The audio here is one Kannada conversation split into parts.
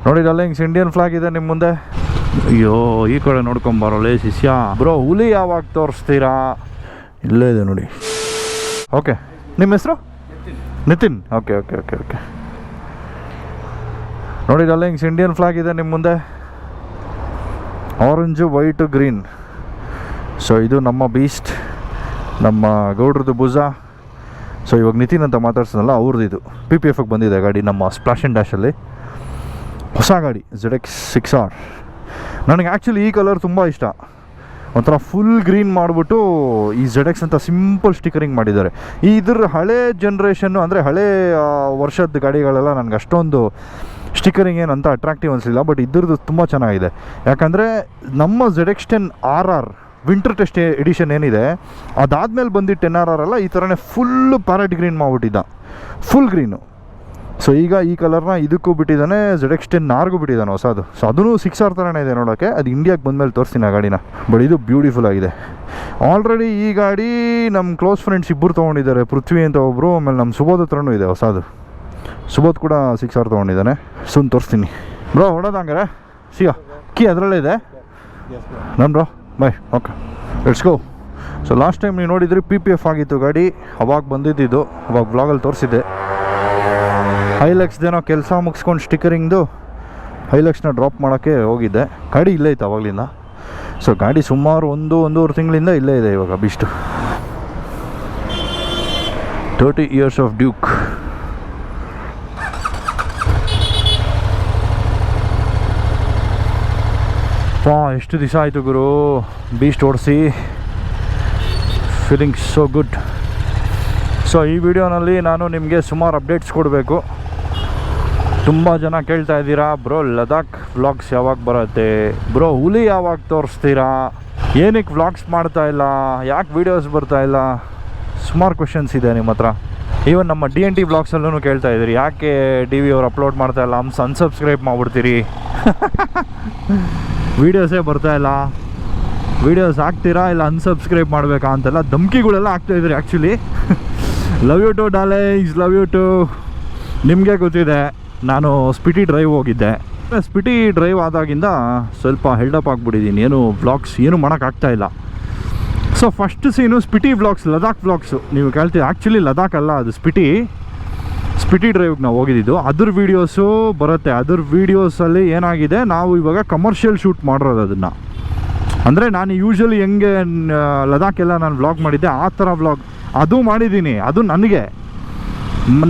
ನೋಡಿರಲ್ಲ ಹಿಂಗೆ ಇಂಡಿಯನ್ ಫ್ಲಾಗ್ ಇದೆ ನಿಮ್ಮ ಮುಂದೆ. ಅಯ್ಯೋ ಈ ಕಡೆ ನೋಡ್ಕೊಂಬರೋಲ್ಲ ಶಿಷ್ಯ. ಬ್ರೋ ಹುಲಿ ಯಾವಾಗ ತೋರಿಸ್ತೀರಾ? ಇಲ್ಲೇ ಇದೆ ನೋಡಿ. ಓಕೆ, ನಿಮ್ಮ ಹೆಸರು? Nitin. Okay okay okay okay. ನೋಡಿರಲ್ಲ ಹಿಂಗೆ ಇಂಡಿಯನ್ ಫ್ಲಾಗ್ ಇದೆ ನಿಮ್ಮ ಮುಂದೆ, ಆರೆಂಜು ವೈಟು ಗ್ರೀನ್. ಸೊ ಇದು ನಮ್ಮ ಬೀಸ್ಟ್, ನಮ್ಮ ಗೌಡ್ರದ್ದು ಭುಜ. ಸೊ ಇವಾಗ ನಿತಿನ್ ಅಂತ ಮಾತಾಡ್ಸೋದಲ್ಲ, ಅವ್ರದ್ದು ಇದು PPFಗೆ ಬಂದಿದೆ ಗಾಡಿ, ನಮ್ಮ ಸ್ಪ್ಲಾಶ್ ಆ್ಯಂಡ್ ಡ್ಯಾಶಲ್ಲಿ ಹೊಸ ಗಾಡಿ ZX 6R. ನನಗೆ ಆ್ಯಕ್ಚುಲಿ ಈ ಕಲರ್ ತುಂಬ ಇಷ್ಟ. ಒಂಥರ ಫುಲ್ ಗ್ರೀನ್ ಮಾಡಿಬಿಟ್ಟು ಈ ZX ಅಂತ ಸಿಂಪಲ್ ಸ್ಟಿಕರಿಂಗ್ ಮಾಡಿದ್ದಾರೆ. ಇದ್ರ ಹಳೆ ಜನ್ರೇಷನ್ನು ಅಂದರೆ ಹಳೆ ವರ್ಷದ ಗಾಡಿಗಳೆಲ್ಲ ನನಗೆ ಅಷ್ಟೊಂದು ಸ್ಟಿಕರಿಂಗ್ ಏನಂತ ಅಟ್ರಾಕ್ಟಿವ್ ಅನಿಸಲಿಲ್ಲ. ಬಟ್ ಇದ್ರದ್ದು ತುಂಬ ಚೆನ್ನಾಗಿದೆ. ಯಾಕಂದರೆ ನಮ್ಮ ZX 10RR winter test edition ಏನಿದೆ ಅದಾದಮೇಲೆ ಬಂದಿದ್ದು 10RR ಎಲ್ಲ ಈ ಥರನೇ ಫುಲ್ಲು ಪ್ಯಾರೆಟ್ ಗ್ರೀನ್ ಮಾಡಿಬಿಟ್ಟಿದ್ದ, ಫುಲ್ ಗ್ರೀನು. ಸೊ ಈಗ ಈ ಕಲರ್ನ ಇದಕ್ಕೂ ಬಿಟ್ಟಿದ್ದಾನೆ, ZX 10Rಗೂ ಬಿಟ್ಟಿದ್ದಾನೆ ಹೊಸದು. ಸೊ ಅದೂ 6R ಥರನೇ ಇದೆ ನೋಡೋಕ್ಕೆ. ಅದು ಇಂಡಿಯಾಗೆ ಬಂದಮೇಲೆ ತೋರಿಸ್ತೀನಿ ಆ ಗಾಡಿನ. ಬಟ್ ಇದು ಬ್ಯೂಟಿಫುಲ್ ಆಗಿದೆ. ಆಲ್ರೆಡಿ ಈ ಗಾಡಿ ನಮ್ಮ ಕ್ಲೋಸ್ ಫ್ರೆಂಡ್ಸ್ ಇಬ್ಬರು ತೊಗೊಂಡಿದ್ದಾರೆ, ಪೃಥ್ವಿ ಅಂತ ಒಬ್ಬರು, ಆಮೇಲೆ ನಮ್ಮ ಸುಬೋಧ್ ಹತ್ರನೂ ಇದೆ ಹೊಸದು. ಸುಬೋಧ್ ಕೂಡ 6R ತೊಗೊಂಡಿದ್ದಾನೆ. ಸುಮ್ಮನೆ ತೋರಿಸ್ತೀನಿ ಬ್ರೋ. ಹೊಡೋದಂಗಾರೆ ಸಿಗ ಕೀ ಅದರಲ್ಲೇ ಇದೆ ನಾನು bro. Bye. Okay, let's go. So last time ನೀವು ನೋಡಿದ್ರಿ PPF ಆಗಿತ್ತು ಗಾಡಿ, ಅವಾಗ ಬಂದಿದ್ದು. ಅವಾಗ ವ್ಲಾಗಲ್ಲಿ ತೋರಿಸಿದ್ದೆ. ಹೈಲಕ್ಸ್ದೇನೋ ಕೆಲಸ ಮುಗಿಸ್ಕೊಂಡು ಸ್ಟಿಕರಿಂಗ್ದು ಹೈಲಕ್ಸ್ನ ಡ್ರಾಪ್ ಮಾಡೋಕ್ಕೆ ಹೋಗಿದ್ದೆ. ಗಾಡಿ ಇಲ್ಲೇ ಇತ್ತು ಅವಾಗಲಿಂದ. ಸೊ ಗಾಡಿ ಸುಮಾರು ಒಂದೂವರೆ ತಿಂಗಳಿಂದ ಇಲ್ಲೇ ಇದೆ ಇವಾಗ. ಬಿಷ್ಟು 30 years ಆಫ್ ಡ್ಯೂಕ್. ಎಷ್ಟು ದಿವಸ ಆಯಿತು ಗುರು ಬೀಸ್ಟ್ ಓಡಿಸಿ. Feeling so good. ಸೊ ಈ ವಿಡಿಯೋನಲ್ಲಿ ನಾನು ನಿಮಗೆ ಸುಮಾರು ಅಪ್ಡೇಟ್ಸ್ ಕೊಡಬೇಕು. ತುಂಬ ಜನ ಕೇಳ್ತಾ ಇದ್ದೀರಾ, ಬ್ರೋ ಲದಾಖ್ ವ್ಲಾಗ್ಸ್ ಯಾವಾಗ ಬರುತ್ತೆ, ಬ್ರೋ ಹುಲಿ ಯಾವಾಗ ತೋರಿಸ್ತೀರಾ, ಏನಕ್ಕೆ ವ್ಲಾಗ್ಸ್ ಮಾಡ್ತಾಯಿಲ್ಲ, ಯಾಕೆ ವೀಡಿಯೋಸ್ ಬರ್ತಾಯಿಲ್ಲ, ಸುಮಾರು ಕ್ವೆಶನ್ಸ್ ಇದೆ ನಿಮ್ಮ ಹತ್ರ. ಈವನ್ ನಮ್ಮ DNT ವ್ಲಾಗ್ಸಲ್ಲೂ ಕೇಳ್ತಾ ಇದ್ದೀರಿ, ಯಾಕೆ DV ಅವ್ರು ಅಪ್ಲೋಡ್ ಮಾಡ್ತಾಯಿಲ್ಲ, ಅನ್ಸಬ್ಸ್ಕ್ರೈಬ್ ಮಾಡಿಬಿಡ್ತೀರಿ, ವೀಡಿಯೋಸೇ ಬರ್ತಾಯಿಲ್ಲ, ವೀಡಿಯೋಸ್ ಹಾಕ್ತೀರಾ ಇಲ್ಲ ಅನ್ಸಬ್ಸ್ಕ್ರೈಬ್ ಮಾಡಬೇಕಾ ಅಂತೆಲ್ಲ ಧಮ್ಕಿಗಳೆಲ್ಲ ಆಗ್ತಾಯಿದ್ರಿ. Actually love you too darlings, love you too. ನಿಮಗೆ ಗೊತ್ತಿದೆ ನಾನು ಸ್ಪಿಟಿ ಡ್ರೈವ್ ಹೋಗಿದ್ದೆ. ಸ್ಪಿಟಿ ಡ್ರೈವ್ ಆದಾಗಿಂದ ಸ್ವಲ್ಪ ಹೆಲ್ಡಪ್ ಆಗಿಬಿಟ್ಟಿದ್ದೀನಿ, ಏನು ವ್ಲಾಗ್ಸ್ ಏನು ಮಾಡೋಕ್ಕಾಗ್ತಾಯಿಲ್ಲ. ಸೊ ಫಸ್ಟ್ ಸೀನು ಸ್ಪಿಟಿ ವ್ಲಾಗ್ಸ್, ಲದಾಖ್ ವ್ಲಾಗ್ಸು ನೀವು ಕೇಳ್ತೀವಿ. ಆ್ಯಕ್ಚುಲಿ ಲದಾಖ್ ಅಲ್ಲ, ಅದು ಸ್ಪಿಟಿ ಡ್ರೈವ್ಗೆ ನಾವು ಹೋಗಿದ್ದು. ಅದ್ರ ವೀಡಿಯೋಸು ಬರುತ್ತೆ. ಅದ್ರ ವೀಡಿಯೋಸಲ್ಲಿ ಏನಾಗಿದೆ, ನಾವು ಇವಾಗ ಕಮರ್ಷಿಯಲ್ ಶೂಟ್ ಮಾಡಿರೋದು ಅದನ್ನು. ಅಂದರೆ ನಾನು ಯೂಶ್ವಲಿ ಹೆಂಗೆ ಲದಾಖೆಲ್ಲ ನಾನು ವ್ಲಾಗ್ ಮಾಡಿದ್ದೆ ಆ ಥರ ವ್ಲಾಗ್ ಅದು ಮಾಡಿದ್ದೀನಿ. ಅದು ನನಗೆ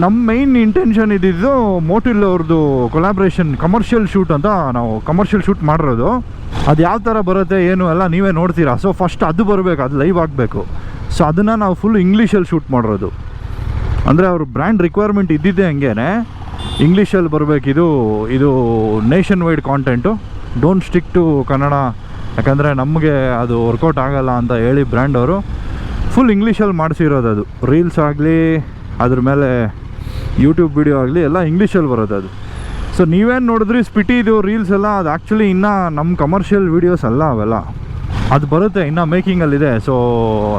ನಮ್ಮ ಮೈನ್ ಇಂಟೆನ್ಷನ್ ಇದ್ದಿದ್ದು ಮೋಟಿಲ್ ಅವ್ರದ್ದು ಕೊಲಾಬ್ರೇಷನ್ ಕಮರ್ಷಿಯಲ್ ಶೂಟ್ ಅಂತ ನಾವು ಕಮರ್ಷಿಯಲ್ ಶೂಟ್ ಮಾಡಿರೋದು. ಅದು ಯಾವ ಥರ ಬರುತ್ತೆ ಏನು ಎಲ್ಲ ನೀವೇ ನೋಡ್ತೀರಾ. ಸೊ ಫಸ್ಟ್ ಅದು ಬರಬೇಕು, ಅದು ಲೈವ್ ಆಗಬೇಕು. ಸೊ ಅದನ್ನು ನಾವು ಫುಲ್ ಇಂಗ್ಲೀಷಲ್ಲಿ ಶೂಟ್ ಮಾಡಿರೋದು. ಅಂದರೆ ಅವ್ರ ಬ್ರ್ಯಾಂಡ್ ರಿಕ್ವೈರ್ಮೆಂಟ್ ಇದ್ದಿದ್ದೆ ಹಂಗೇ ಇಂಗ್ಲೀಷಲ್ಲಿ ಬರಬೇಕು. ಇದು nationwide content, don't stick to Kannada, ಯಾಕಂದರೆ ನಮಗೆ ಅದು ವರ್ಕೌಟ್ ಆಗೋಲ್ಲ ಅಂತ ಹೇಳಿ ಬ್ರ್ಯಾಂಡ್ ಅವರು ಫುಲ್ ಇಂಗ್ಲೀಷಲ್ಲಿ ಮಾಡಿಸಿರೋದು. ಅದು ರೀಲ್ಸ್ ಆಗಲಿ ಅದ್ರ ಮೇಲೆ ಯೂಟ್ಯೂಬ್ ವಿಡಿಯೋ ಆಗಲಿ ಎಲ್ಲ ಇಂಗ್ಲೀಷಲ್ಲಿ ಬರೋದು ಅದು. ಸೊ ನೀವೇನು ನೋಡಿದ್ರಿ ಸ್ಪಿಟಿದು ರೀಲ್ಸ್ ಎಲ್ಲ, ಅದು ಆ್ಯಕ್ಚುಲಿ ಇನ್ನೂ ನಮ್ಮ ಕಮರ್ಷಿಯಲ್ ವೀಡಿಯೋಸ್ ಅಲ್ಲ ಅವೆಲ್ಲ. ಅದು ಬರುತ್ತೆ, ಇನ್ನೂ ಮೇಕಿಂಗಲ್ಲಿದೆ. ಸೊ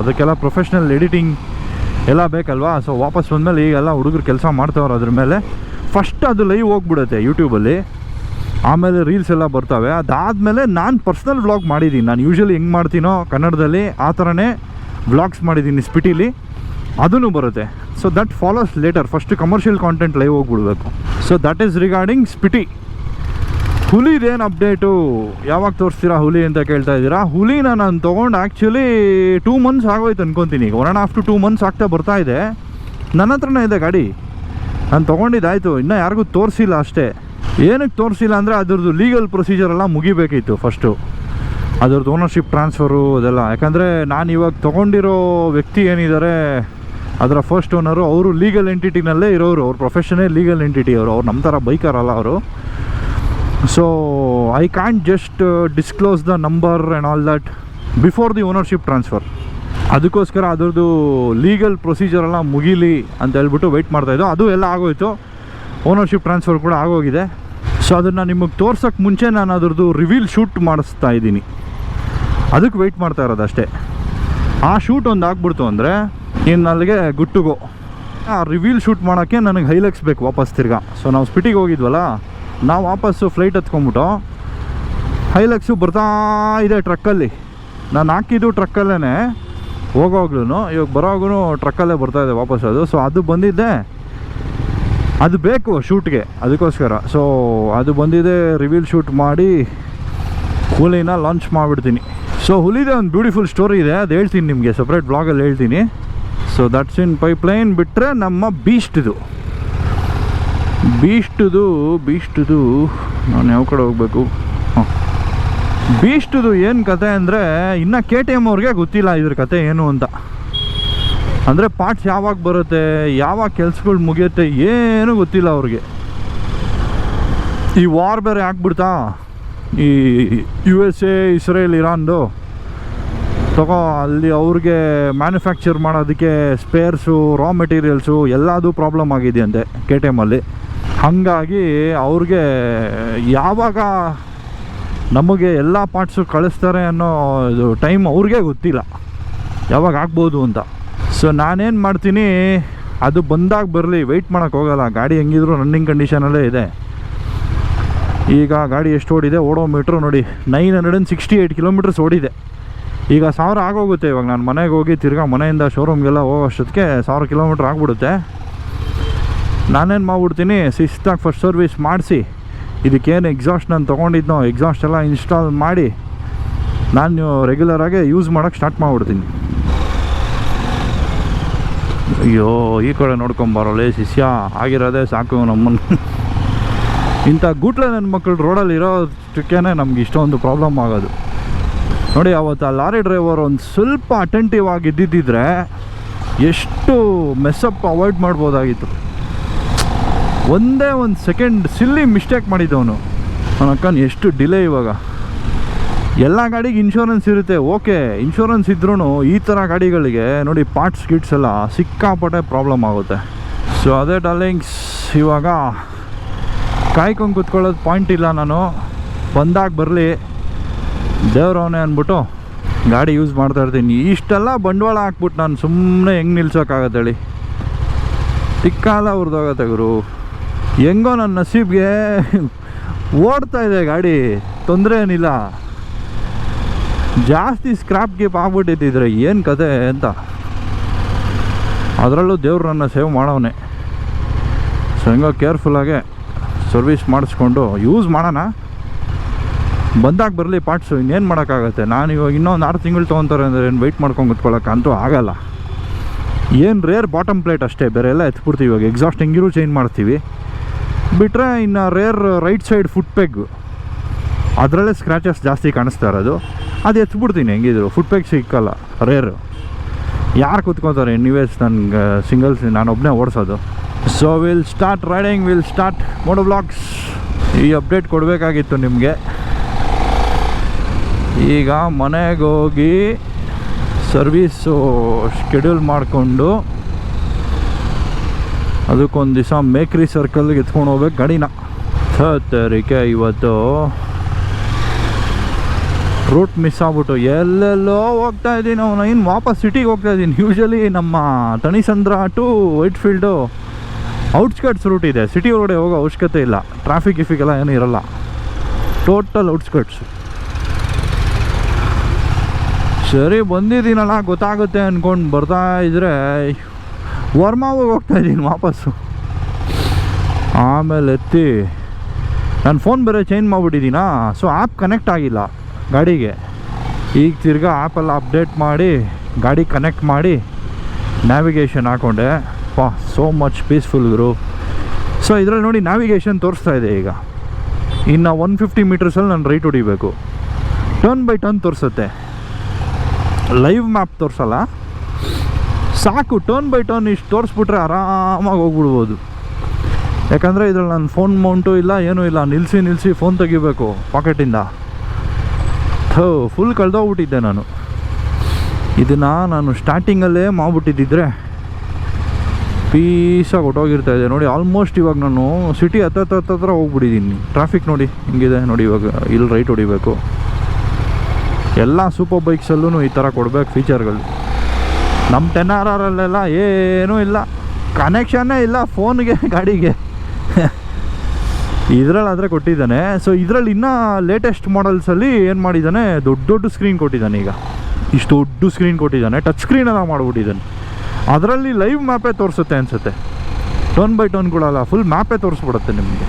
ಅದಕ್ಕೆಲ್ಲ ಪ್ರೊಫೆಷ್ನಲ್ ಎಡಿಟಿಂಗ್ ಎಲ್ಲ ಬೇಕಲ್ವಾ. ಸೊ ವಾಪಸ್ ಬಂದಮೇಲೆ ಈಗೆಲ್ಲ ಹುಡುಗರು ಕೆಲಸ ಮಾಡ್ತಾವ್ರು ಅದ್ರ ಮೇಲೆ. ಫಸ್ಟ್ ಅದು ಲೈವ್ ಹೋಗ್ಬಿಡುತ್ತೆ ಯೂಟ್ಯೂಬಲ್ಲಿ, ಆಮೇಲೆ ರೀಲ್ಸ್ ಎಲ್ಲ ಬರ್ತವೆ. ಅದಾದಮೇಲೆ ನಾನು ಪರ್ಸ್ನಲ್ ವ್ಲಾಗ್ ಮಾಡಿದ್ದೀನಿ. ನಾನು ಯೂಶ್ವಲಿ ಹೆಂಗೆ ಮಾಡ್ತೀನೋ ಕನ್ನಡದಲ್ಲಿ ಆ ಥರನೇ ವ್ಲಾಗ್ಸ್ ಮಾಡಿದ್ದೀನಿ ಸ್ಪಿಟಿಲಿ, ಅದೂ ಬರುತ್ತೆ. So that follows later. First commercial content live ಹೋಗ್ಬಿಡ್ಬೇಕು. So that is regarding Spiti. ಹುಲಿದೇನು ಅಪ್ಡೇಟು, ಯಾವಾಗ ತೋರಿಸ್ತೀರಾ ಹುಲಿ ಅಂತ ಕೇಳ್ತಾ ಇದ್ದೀರಾ. ಹುಲಿನ ನಾನು ತೊಗೊಂಡು ಆ್ಯಕ್ಚುಲಿ 2 months ಆಗೋಯ್ತು ಅನ್ಕೊತೀನಿ. ಈಗ 1.5 to 2 months ಆಗ್ತಾ ಬರ್ತಾ ಇದೆ. ನನ್ನ ಹತ್ರನೇ ಇದೆ ಗಾಡಿ, ನಾನು ತೊಗೊಂಡಿದ್ದಾಯಿತು. ಇನ್ನೂ ಯಾರಿಗೂ ತೋರಿಸಿಲ್ಲ ಅಷ್ಟೇ. ಏನಕ್ಕೆ ತೋರಿಸಿಲ್ಲ ಅಂದರೆ ಅದ್ರದ್ದು ಲೀಗಲ್ ಪ್ರೊಸೀಜರೆಲ್ಲ ಮುಗಿಬೇಕಿತ್ತು ಫಸ್ಟು, ಅದ್ರದ್ದು ಓನರ್ಶಿಪ್ ಟ್ರಾನ್ಸ್ಫರು ಅದೆಲ್ಲ. ಯಾಕಂದರೆ ನಾನು ಇವಾಗ ತೊಗೊಂಡಿರೋ ವ್ಯಕ್ತಿ ಏನಿದ್ದಾರೆ ಅದರ ಫಸ್ಟ್ ಓನರು, ಅವರು ಲೀಗಲ್ ಎಂಟಿಟಿನಲ್ಲೇ ಇರೋರು. ಅವ್ರ ಪ್ರೊಫೆಷನೇ ಲೀಗಲ್ ಎಂಟಿಟಿ. ಅವ್ರು ನಮ್ಮ ಥರ ಬೈಕರಲ್ಲ ಅವರು. So I can't just disclose the number and all that before the ownership transfer. ಅದಕ್ಕೋಸ್ಕರ ಅದರದ್ದು ಲೀಗಲ್ ಪ್ರೊಸೀಜರೆಲ್ಲ ಮುಗೀಲಿ ಅಂತ ಹೇಳ್ಬಿಟ್ಟು ವೆಯ್ಟ್ ಮಾಡ್ತಾಯಿದ್ದೋ. ಅದು ಎಲ್ಲ ಆಗೋಯಿತು, ಓನರ್ಶಿಪ್ ಟ್ರಾನ್ಸ್ಫರ್ ಕೂಡ ಆಗೋಗಿದೆ. ಸೊ ಅದನ್ನು ನಿಮಗೆ ತೋರ್ಸೋಕ್ಕೆ ಮುಂಚೆ ನಾನು ಅದ್ರದ್ದು ರಿವೀಲ್ ಶೂಟ್ ಮಾಡಿಸ್ತಾ ಇದ್ದೀನಿ, ಅದಕ್ಕೆ ವೆಯ್ಟ್ ಮಾಡ್ತಾ ಇರೋದು ಅಷ್ಟೇ. ಆ ಶೂಟ್ ಒಂದು ಆಗ್ಬಿಡ್ತು ಅಂದರೆ ಇನ್ನು ಅಲ್ಲಿಗೆ ಗುಟ್ಟುಗೋ. ಆ ರಿವೀಲ್ ಶೂಟ್ ಮಾಡೋಕ್ಕೆ ನನಗೆ ಹೈಲಕ್ಸ್ ಬೇಕು ವಾಪಸ್ ತಿರ್ಗಾ. ಸೊ ನಾವು ಸ್ಪಿಟಿಗೆ ಹೋಗಿದ್ವಲ್ಲ, ನಾವು ವಾಪಸ್ಸು ಫ್ಲೈಟ್ ಹತ್ಕೊಂಬಿಟ್ಟು ಹೈಲಕ್ಸು ಬರ್ತಾ ಇದೆ ಟ್ರಕ್ಕಲ್ಲಿ. ನಾನು ಹಾಕಿದ್ದು ಟ್ರಕ್ಕಲ್ಲೇ ಹೋಗೋಗ್ಲೂ, ಇವಾಗ ಬರೋವಾಗೂ ಟ್ರಕ್ಕಲ್ಲೇ ಬರ್ತಾಯಿದೆ ವಾಪಸ್ ಅದು. ಸೊ ಅದು ಬಂದಿದ್ದೆ, ಅದು ಬೇಕು ಶೂಟ್ಗೆ, ಅದಕ್ಕೋಸ್ಕರ. ಸೊ ಅದು ಬಂದಿದೆ, ರಿವೀಲ್ ಶೂಟ್ ಮಾಡಿ ಹುಲಿನ ಲಾಂಚ್ ಮಾಡಿಬಿಡ್ತೀನಿ. ಸೊ ಹುಲಿದೆ ಒಂದು ಬ್ಯೂಟಿಫುಲ್ ಸ್ಟೋರಿ ಇದೆ, ಅದು ಹೇಳ್ತೀನಿ ನಿಮಗೆ ಸಪ್ರೇಟ್ ಬ್ಲಾಗಲ್ಲಿ ಹೇಳ್ತೀನಿ. So that's in pipeline. ಬಿಟ್ಟರೆ ನಮ್ಮ ಬೀಸ್ಟ್ದು ನಾನು ಯಾವ ಕಡೆ ಹೋಗಬೇಕು? ಹಾಂ, ಬೀಸ್ಟ್ದು ಏನು ಕತೆ ಅಂದರೆ ಇನ್ನು KTM ಅವ್ರಿಗೆ ಗೊತ್ತಿಲ್ಲ ಇದ್ರ ಕತೆ ಏನು ಅಂತ. ಅಂದರೆ ಪಾರ್ಟ್ಸ್ ಯಾವಾಗ ಬರುತ್ತೆ, ಯಾವಾಗ ಕೆಲ್ಸಗಳು ಮುಗಿಯುತ್ತೆ, ಏನೂ ಗೊತ್ತಿಲ್ಲ ಅವ್ರಿಗೆ. ಈ ವಾರ್ ಬೇರೆ ಆಗ್ಬಿಡ್ತಾ, ಈ USA, ಇಸ್ರೇಲ್, ಇರಾನ್ದು ತಗೋ, ಅಲ್ಲಿ ಅವ್ರಿಗೆ ಮ್ಯಾನುಫ್ಯಾಕ್ಚರ್ ಮಾಡೋದಕ್ಕೆ ಸ್ಪೇರ್ಸು, ರಾ ಮೆಟೀರಿಯಲ್ಸು ಎಲ್ಲದೂ ಪ್ರಾಬ್ಲಮ್ ಆಗಿದೆಯಂತೆ KTMಲ್ಲಿ. ಹಾಗಾಗಿ ಅವ್ರಿಗೆ ಯಾವಾಗ ನಮಗೆ ಎಲ್ಲ ಪಾರ್ಟ್ಸು ಕಳಿಸ್ತಾರೆ ಅನ್ನೋ ಇದು ಟೈಮ್ ಅವ್ರಿಗೆ ಗೊತ್ತಿಲ್ಲ, ಯಾವಾಗ ಆಗ್ಬೋದು ಅಂತ. ಸೊ ನಾನೇನು ಮಾಡ್ತೀನಿ, ಅದು ಬಂದಾಗ ಬರಲಿ, ವೆಯ್ಟ್ ಮಾಡೋಕ್ಕೆ ಹೋಗಲ್ಲ. ಗಾಡಿ ಹೆಂಗಿದ್ರು ರನ್ನಿಂಗ್ ಕಂಡೀಷನಲ್ಲೇ ಇದೆ. ಈಗ ಗಾಡಿ ಎಷ್ಟು ಓಡಿದೆ, ಓಡೋ ಮೀಟ್ರು ನೋಡಿ 968 ಕಿಲೋಮೀಟರ್ಸ್ ಓಡಿದೆ. ಈಗ 1000 ಆಗೋಗುತ್ತೆ. ಇವಾಗ ನಾನು ಮನೆಗೆ ಹೋಗಿ ತಿರ್ಗಾ ಮನೆಯಿಂದ ಶೋರೂಮ್ಗೆಲ್ಲ ಹೋಗೋಷ್ಟೊತ್ತಿಗೆ 1000 ಕಿಲೋಮೀಟ್ರ್ ಆಗಿಬಿಡುತ್ತೆ. ನಾನೇನು ಮಾಡ್ಬಿಡ್ತೀನಿ, ಶಿಸ್ತಾಗಿ ಫಸ್ಟ್ ಸರ್ವಿಸ್ ಮಾಡಿಸಿ, ಇದಕ್ಕೇನು ಎಕ್ಸಾಸ್ಟ್ ನಾನು ತೊಗೊಂಡಿದ್ನೋ ಎಕ್ಸಾಸ್ಟ್ ಎಲ್ಲ ಇನ್ಸ್ಟಾಲ್ ಮಾಡಿ ನಾನು ರೆಗ್ಯುಲರಾಗಿ ಯೂಸ್ ಮಾಡೋಕ್ಕೆ ಸ್ಟಾರ್ಟ್ ಮಾಡಿಬಿಡ್ತೀನಿ. ಅಯ್ಯೋ, ಈ ಕಡೆ ನೋಡ್ಕೊಂಬರೋಲ್ಲ ಶಿಷ್ಯ, ಆಗಿರೋದೇ ಸಾಕು ನಮ್ಮನ್ನು. ಇಂಥ ಗೂಟ್ಲೆ ನನ್ನ ಮಕ್ಕಳು ರೋಡಲ್ಲಿ ಇರೋದಕ್ಕೇ ನಮ್ಗೆ ಇಷ್ಟೊಂದು ಪ್ರಾಬ್ಲಮ್ ಆಗೋದು ನೋಡಿ. ಅವತ್ತು ಆ ಲಾರಿ ಡ್ರೈವರ್ ಒಂದು ಸ್ವಲ್ಪ ಅಟೆಂಟಿವ್ ಆಗಿ ಇದ್ದಿದ್ದರೆ ಎಷ್ಟು ಮೆಸ್ಸಪ್ ಅವಾಯ್ಡ್ ಮಾಡ್ಬೋದಾಗಿತ್ತು. ಒಂದೇ ಒಂದು ಸೆಕೆಂಡ್ ಸಿಲ್ಲಿ ಮಿಸ್ಟೇಕ್ ಮಾಡಿದ್ದವನು. ನನ್ನ ಅಕ್ಕನ ಎಷ್ಟು ಡಿಲೇ. ಇವಾಗ ಎಲ್ಲ ಗಾಡಿಗೆ ಇನ್ಶೂರೆನ್ಸ್ ಇರುತ್ತೆ, ಓಕೆ, ಇನ್ಶೂರೆನ್ಸ್ ಇದ್ರೂ ಈ ಥರ ಗಾಡಿಗಳಿಗೆ ನೋಡಿ ಪಾರ್ಟ್ಸ್ ಕಿಟ್ಸ್ ಎಲ್ಲ ಸಿಕ್ಕಾಪಟ್ಟೆ ಪ್ರಾಬ್ಲಮ್ ಆಗುತ್ತೆ. ಸೊ ಅದೇ ಡಾರ್ಲಿಂಗ್ಸ್, ಇವಾಗ ಕಾಯ್ಕೊಂಡು ಕೂತ್ಕೊಳ್ಳೋದು ಪಾಯಿಂಟ್ ಇಲ್ಲ. ನಾನು ಬಂದಾಗ ಬರಲಿ, ದೇವ್ರವನೇ ಅಂದ್ಬಿಟ್ಟು ಗಾಡಿ ಯೂಸ್ ಮಾಡ್ತಾಯಿರ್ತೀನಿ. ಇಷ್ಟೆಲ್ಲ ಬಂಡವಾಳ ಹಾಕ್ಬಿಟ್ಟು ನಾನು ಸುಮ್ಮನೆ ಹೆಂಗೆ ನಿಲ್ಸೋಕ್ಕಾಗತ್ತೆ ಹೇಳಿ? ತಿಕ್ಕಾಲ ಅವ್ರದ್ದಾಗತ್ತೆ ಗುರು. ಹೆಂಗೋ ನನ್ನ ನಸೀಬ್ಗೆ ಓಡ್ತಾ ಇದೆ ಗಾಡಿ, ತೊಂದರೆ ಏನಿಲ್ಲ. ಜಾಸ್ತಿ ಸ್ಕ್ರಾಪ್ ಗೀಪ್ ಆಗ್ಬಿಟ್ಟಿದ್ದಿದ್ರೆ ಏನು ಕತೆ ಅಂತ. ಅದರಲ್ಲೂ ದೇವ್ರು ನನ್ನ ಸೇವ್ ಮಾಡೋವನೇ. ಸೊ ಹೆಂಗೋ ಕೇರ್ಫುಲ್ಲಾಗೆ ಸರ್ವಿಸ್ ಮಾಡಿಸ್ಕೊಂಡು ಯೂಸ್ ಮಾಡೋಣ. ಬಂದಾಗ ಬರಲಿ ಪಾರ್ಟ್ಸು, ಇನ್ನೇನು ಮಾಡೋಕ್ಕಾಗತ್ತೆ. ನಾನು ಇವಾಗ ಇನ್ನೊಂದು 6 ತಿಂಗಳು ತೊಗೊತಾರೆ ಅಂದರೆ ಏನು ವೆಯ್ಟ್ ಮಾಡ್ಕೊಂಡು ಕೂತ್ಕೊಳ್ಳೋಕ್ಕಂತೂ ಆಗಲ್ಲ. ಏನು ರೇರ್ ಬಾಟಮ್ ಪ್ಲೇಟ್ ಅಷ್ಟೇ, ಬೇರೆ ಎಲ್ಲ ಎತ್ಬಿಡ್ತೀವಿ. ಇವಾಗ ಎಕ್ಸಾಸ್ಟ್ ಹೆಂಗಿರೂ ಚೇಂಜ್ ಮಾಡ್ತೀವಿ. ಬಿಟ್ಟರೆ ಇನ್ನು rear right side foot peg, ಅದರಲ್ಲೇ ಸ್ಕ್ರ್ಯಾಚಸ್ ಜಾಸ್ತಿ ಕಾಣಿಸ್ತಾ ಇರೋದು, ಅದು ಎತ್ಬಿಡ್ತೀನಿ ಹೆಂಗಿದ್ರು. ಫುಟ್ ಪೆಗ್ ಸಿಕ್ಕಲ್ಲ ರೇರು, ಯಾರು ಕೂತ್ಕೋತಾರೆ ಎನಿವೇಸ್. ನನಗೆ ಸಿಂಗಲ್ಸ್ ನಾನೊಬ್ಬನೇ ಓಡಿಸೋದು. So will start riding, will start moto vlogs. ಈ ಅಪ್ಡೇಟ್ ಕೊಡಬೇಕಾಗಿತ್ತು ನಿಮಗೆ. ಈಗ ಮನೆಗೆ ಹೋಗಿ ಸರ್ವೀಸು ಶೆಡ್ಯೂಲ್ ಮಾಡಿಕೊಂಡು ಅದಕ್ಕೊಂದು ದಿವಸ ಮೇಕ್ರಿ ಸರ್ಕಲ್ಗೆ ಎತ್ಕೊಂಡು ಹೋಗ್ಬೇಕು ಗಾಡಿನ. ತರೀಕೆ ಇವತ್ತು ರೂಟ್ ಮಿಸ್ ಆಗ್ಬಿಟ್ಟು ಎಲ್ಲೆಲ್ಲೋ ಹೋಗ್ತಾ ಇದ್ದೀನಿ. ಅವನು ಇನ್ನು ವಾಪಸ್ ಸಿಟಿಗೆ ಹೋಗ್ತಾ ಇದ್ದೀನಿ. ಯೂಶ್ವಲಿ ನಮ್ಮ ತಣಿಸಂದ್ರ ಟು ವೈಟ್ಫೀಲ್ಡು ಔಟ್ಸ್ಕರ್ಟ್ಸ್ ರೂಟ್ ಇದೆ, ಸಿಟಿ ಒಳಗಡೆ ಹೋಗೋ ಅವಶ್ಯಕತೆ ಇಲ್ಲ. ಟ್ರಾಫಿಕ್ ಗಿಫಿಕ್ ಎಲ್ಲ ಏನೂ ಇರೋಲ್ಲ, ಟೋಟಲ್ ಔಟ್ಸ್ಕರ್ಟ್ಸು. ಸರಿ ಬಂದಿದ್ದೀನಲ್ಲ ಗೊತ್ತಾಗುತ್ತೆ ಅಂದ್ಕೊಂಡು ಬರ್ತಾ ಇದ್ದರೆ ವರ್ಮಾವಾಗ ಹೋಗ್ತಾಯಿದ್ದೀನಿ ವಾಪಸ್ಸು. ಆಮೇಲೆ ಎತ್ತಿ ನಾನು ಫೋನ್ ಬೇರೆ ಚೇಂಜ್ ಮಾಡಿಬಿಟ್ಟಿದ್ದೀನಾ, ಸೊ ಆ್ಯಪ್ ಕನೆಕ್ಟ್ ಆಗಿಲ್ಲ ಗಾಡಿಗೆ. ಈಗ ತಿರ್ಗಾ ಆ್ಯಪೆಲ್ಲ ಅಪ್ಡೇಟ್ ಮಾಡಿ ಗಾಡಿ ಕನೆಕ್ಟ್ ಮಾಡಿ ನ್ಯಾವಿಗೇಷನ್ ಹಾಕ್ಕೊಂಡೆ. ಸೋ ಮಚ್ ಪೀಸ್ಫುಲ್ ಗುರು. ಸೊ ಇದರಲ್ಲಿ ನೋಡಿ ನ್ಯಾವಿಗೇಷನ್ ತೋರಿಸ್ತಾ ಇದೆ. ಈಗ ಇನ್ನು 150 ಮೀಟರ್ಸಲ್ಲಿ ನಾನು ರೈಟ್ ಹೊಡಿಬೇಕು. ಟರ್ನ್ ಬೈ ಟರ್ನ್ ತೋರಿಸುತ್ತೆ, ಲೈವ್ ಮ್ಯಾಪ್ ತೋರಿಸಲ್ಲ. ಸಾಕು ಟರ್ನ್ ಬೈ ಟರ್ನ್ ಇಷ್ಟು ತೋರಿಸ್ಬಿಟ್ರೆ ಆರಾಮಾಗಿ ಹೋಗ್ಬಿಡ್ಬೋದು. ಯಾಕಂದರೆ ಇದ್ರಲ್ಲಿ ನನ್ನ ಫೋನ್ ಮೌಂಟು ಇಲ್ಲ, ಏನೂ ಇಲ್ಲ. ನಿಲ್ಲಿಸಿ ಫೋನ್ ತೆಗಿಬೇಕು ಪಾಕೆಟಿಂದ. ಫುಲ್ ಕಳೆದೋಗ್ಬಿಟ್ಟಿದ್ದೆ ನಾನು. ಇದನ್ನು ನಾನು ಸ್ಟಾರ್ಟಿಂಗಲ್ಲೇ ಮಾಡ್ಬಿಟ್ಟಿದ್ದಿದ್ರೆ ಪೀಸಾಗಿ ಹೊಟ್ಟೋಗಿರ್ತಾಯಿದೆ. ನೋಡಿ ಆಲ್ಮೋಸ್ಟ್ ಇವಾಗ ನಾನು ಸಿಟಿ ಹತ್ರ ಹೋಗ್ಬಿಟ್ಟಿದ್ದೀನಿ. ಟ್ರಾಫಿಕ್ ನೋಡಿ ಹಿಂಗಿದೆ ನೋಡಿ. ಇವಾಗ ಇಲ್ಲಿ ರೈಟ್ ಹೊಡಿಬೇಕು. ಎಲ್ಲ ಸೂಪರ್ ಬೈಕ್ಸಲ್ಲೂ ಈ ಥರ ಕೊಡಬೇಕು ಫೀಚರ್ಗಳು. ನಮ್ಮ 10RRಲ್ಲೆಲ್ಲ ಏನೂ ಇಲ್ಲ, ಕನೆಕ್ಷನ್ನೇ ಇಲ್ಲ ಫೋನ್ಗೆ ಗಾಡಿಗೆ. ಇದರಲ್ಲಾದರೆ ಕೊಟ್ಟಿದ್ದಾನೆ. ಸೊ ಇದರಲ್ಲಿ ಇನ್ನೂ ಲೇಟೆಸ್ಟ್ ಮಾಡಲ್ಸಲ್ಲಿ ಏನು ಮಾಡಿದ್ದಾನೆ, ದೊಡ್ಡ ದೊಡ್ಡ ಸ್ಕ್ರೀನ್ ಕೊಟ್ಟಿದ್ದಾನೆ. ಈಗ ಇಷ್ಟು ದೊಡ್ಡ ಸ್ಕ್ರೀನ್ ಕೊಟ್ಟಿದ್ದಾನೆ, ಟಚ್ ಸ್ಕ್ರೀನೆಲ್ಲ ಮಾಡಿಬಿಟ್ಟಿದ್ದಾನೆ. ಅದರಲ್ಲಿ ಲೈವ್ ಮ್ಯಾಪೇ ತೋರಿಸುತ್ತೆ ಅನಿಸುತ್ತೆ, ಟರ್ನ್ ಬೈ ಟರ್ನ್ಗಳಲ್ಲ, ಫುಲ್ ಮ್ಯಾಪೇ ತೋರಿಸ್ಬಿಡುತ್ತೆ ನಿಮಗೆ.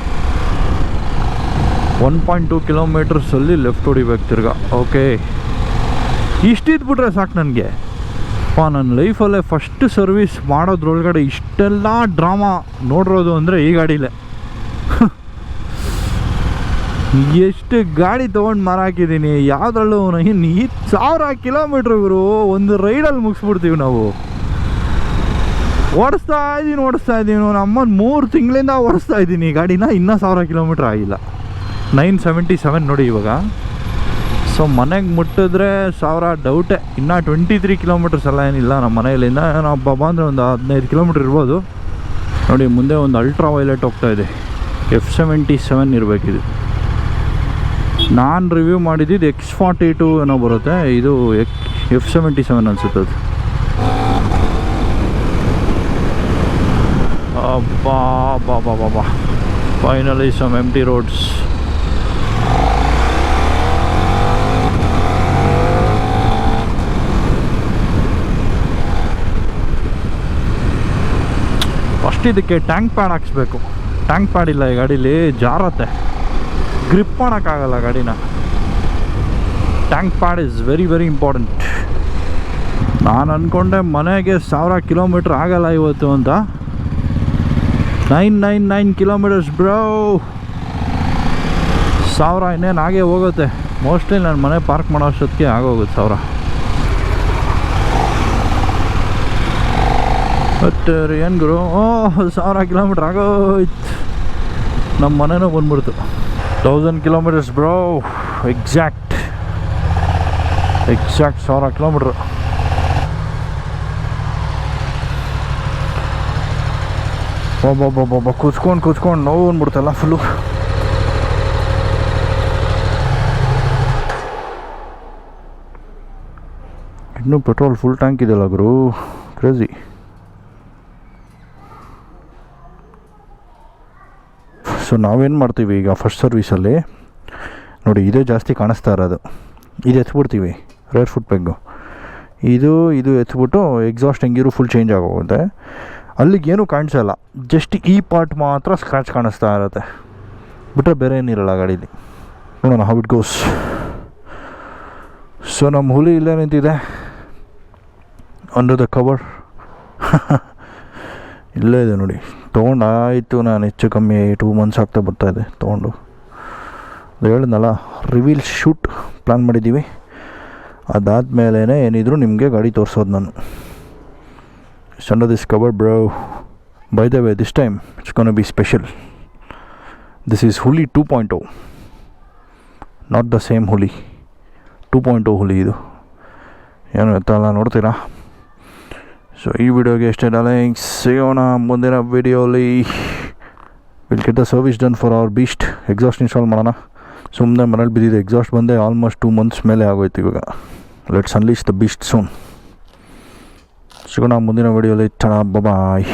1.2 ಕಿಲೋಮೀಟರ್ಸಲ್ಲಿ ಲೆಫ್ಟ್ ಹೊಡಿಬೇಕು ತಿರ್ಗಾ. ಓಕೆ, ಇಷ್ಟಿದ್ಬಿಟ್ರೆ ಸಾಕು ನನಗೆ. ನನ್ನ ಲೈಫಲ್ಲೇ ಫಸ್ಟ್ ಸರ್ವಿಸ್ ಮಾಡೋದ್ರೊಳಗಡೆ ಇಷ್ಟೆಲ್ಲ ಡ್ರಾಮಾ ನೋಡಿರೋದು ಅಂದರೆ ಈ ಗಾಡೀಲೇ. ಎಷ್ಟು ಗಾಡಿ ತೊಗೊಂಡು ಮಾರಾಕಿದ್ದೀನಿ, ಯಾವುದ್ರಲ್ಲೂ ಇನ್ನು 1000 ಕಿಲೋಮೀಟ್ರ್ ಇವರು ಒಂದು ರೈಡಲ್ಲಿ ಮುಗಿಸ್ಬಿಡ್ತೀವಿ ನಾವು. ಓಡಿಸ್ತಾ ಇದ್ದೀನಿ ನಮ್ಮನ್ನು 3 ತಿಂಗಳಿಂದ ಓಡಿಸ್ತಾ ಇದ್ದೀನಿ ಈ ಗಾಡಿನ, ಇನ್ನೂ 1000 ಕಿಲೋಮೀಟ್ರ್ ಆಗಿಲ್ಲ. 977 ನೋಡಿ ಇವಾಗ. ಸೊ ಮನೆಗೆ ಮುಟ್ಟಿದ್ರೆ 1000 ಡೌಟೇ. ಇನ್ನೂ 23 ಕಿಲೋಮೀಟರ್ಸ್ ಎಲ್ಲ ಏನಿಲ್ಲ ನಮ್ಮ ಮನೆಯಲ್ಲಿಂದ. ಏನೋ ಹಬ್ಬ ಅಂದರೆ ಒಂದು 15 ಕಿಲೋಮೀಟ್ರ್ ಇರ್ಬೋದು. ನೋಡಿ ಮುಂದೆ ಒಂದು ಅಲ್ಟ್ರಾ ವೈಲೆಟ್ ಹೋಗ್ತಾಯಿದೆ, F77 ಇರಬೇಕಿದು. ನಾನು ರಿವ್ಯೂ ಮಾಡಿದ್ದು X42 ಏನೋ ಬರುತ್ತೆ, ಇದು F77 ಅನಿಸುತ್ತೆ ಅದು. ಅಬ್ಬಾ finally some empty roads. First ಇದಕ್ಕೆ ಟ್ಯಾಂಕ್ ಪ್ಯಾಡ್ ಹಾಕ್ಸ್ಬೇಕು. ಟ್ಯಾಂಕ್ ಪ್ಯಾಡ್ ಇಲ್ಲ ಈ ಗಾಡೀಲಿ, ಜಾರತ್ತೆ, ಗ್ರಿಪ್ ಮಾಡೋಕ್ಕಾಗಲ್ಲ ಗಾಡಿನ. Tank pad is very very important. ನಾನು ಅಂದ್ಕೊಂಡೆ ಮನೆಗೆ 1000 ಕಿಲೋಮೀಟ್ರ್ ಆಗಲ್ಲ ಇವತ್ತು ಅಂತ. 999 ಕಿಲೋಮೀಟರ್ಸ್ ಬ್ರೋ. 1000 ಇನ್ನೇನು ಹಾಗೆ ಹೋಗುತ್ತೆ. ಮೋಸ್ಟ್ಲಿ ನಾನು ಮನೆ ಪಾರ್ಕ್ ಮಾಡೋ ಅಷ್ಟೊತ್ತಿಗೆ ಆಗೋಗುತ್ತೆ 1000. ಬಟ್ ಏನು ಗುರು, 1000 ಕಿಲೋಮೀಟ್ರ್ ಆಗೋಯ್ತು. ನಮ್ಮ ಮನೆನೂ ಬಂದ್ಬಿಡ್ತು. 1000 ಕಿಲೋಮೀಟರ್ಸ್ ಬ್ರೋ, ಎಕ್ಸಾಕ್ಟ್ 1000 ಕಿಲೋಮೀಟ್ರು. ಒಬ್ಬೊಬ್ಬೊಬ್ಬೊಬ್ಬ ಕೂತ್ಕೊಂಡು ನೋವು ಅಂದ್ಬಿಡ್ತಲ್ಲ ಫುಲ್ಲು. ಇನ್ನೂ ಪೆಟ್ರೋಲ್ ಫುಲ್ ಟ್ಯಾಂಕ್ ಇದೆಯಲ್ಲ ಗುರು, ಕ್ರೇಜಿ. ಸೊ ನಾವೇನು ಮಾಡ್ತೀವಿ ಈಗ ಫಸ್ಟ್ ಸರ್ವೀಸಲ್ಲಿ ನೋಡಿ, ಇದೇ ಜಾಸ್ತಿ ಕಾಣಿಸ್ತಾ ಇರೋದು. ಇದು ಎತ್ಬಿಡ್ತೀವಿ ರೇರ್ ಫುಟ್ ಪೆಗ್ಗು. ಇದು ಎತ್ಬಿಟ್ಟು ಎಕ್ಸಾಸ್ಟ್ ಹೆಂಗಿರು ಫುಲ್ ಚೇಂಜ್ ಆಗೋಗುತ್ತೆ. ಅಲ್ಲಿಗೇನು ಕಾಣಿಸಲ್ಲ, ಜಸ್ಟ್ ಈ ಪಾರ್ಟ್ ಮಾತ್ರ ಸ್ಕ್ರ್ಯಾಚ್ ಕಾಣಿಸ್ತಾ ಇರುತ್ತೆ, ಬಿಟ್ಟರೆ ಬೇರೆ ಏನಿರಲ್ಲ ಗಾಡೀಲಿ. ನೋಡೋಣ ಹೌ ಇಟ್ ಗೋಸ್. ಸೊ ನಮ್ಮ ಹುಲಿ ಇಲ್ಲೇ ನಿಂತಿದೆ ಅಂಡರ್ ದ ಕವರ್. ಇಲ್ಲೇ ಇದೆ ನೋಡಿ. ತೊಗೊಂಡಾಯಿತು, ನಾನು ಹೆಚ್ಚು ಕಮ್ಮಿ 2 ಮಂತ್ಸ್ ಆಗ್ತಾ ಬರ್ತಾಯಿದೆ ತೊಗೊಂಡು. ಅದು ಹೇಳಿದ್ನಲ್ಲ, ರಿವೀಲ್ ಶೂಟ್ ಪ್ಲ್ಯಾನ್ ಮಾಡಿದ್ದೀವಿ. ಅದಾದಮೇಲೆ ಏನಿದ್ರು ನಿಮಗೆ ಗಾಡಿ ತೋರಿಸೋದು ನಾನು. Under this cover bro. By the way, this time it's gonna B special. This is ಹುಲಿ 2.0, ನಾಟ್ ದ ಸೇಮ್ ಹುಲಿ. 2.0 ಹುಲಿ ಇದು. ಏನು ಎತ್ತಲ್ಲ ನೋಡ್ತೀರಾ. ಸೊ ಈ ವಿಡಿಯೋಗೆ ಎಷ್ಟೇ ಡಾರ್ಲಿಂಗ್ಸ್, ಸಿಗೋಣ ಮುಂದಿನ ವಿಡಿಯೋಲಿ. Will get the service done for our beast. Exhaust install ಮಾಡೋಣ. ಸುಮ್ಮನೆ ಮನೇಲಿ ಬಿದ್ದಿದೆ, ಎಕ್ಸಾಸ್ಟ್ ಬಂದೆ ಆಲ್ಮೋಸ್ಟ್ 2 ಮಂತ್ಸ್ ಮೇಲೆ ಆಗೋಯ್ತು ಇವಾಗ. Let's unleash the beast soon. ಸಿಗೋಣ ಮುಂದಿನ ವಿಡಿಯೋಲಿ. ಬಾಯ್.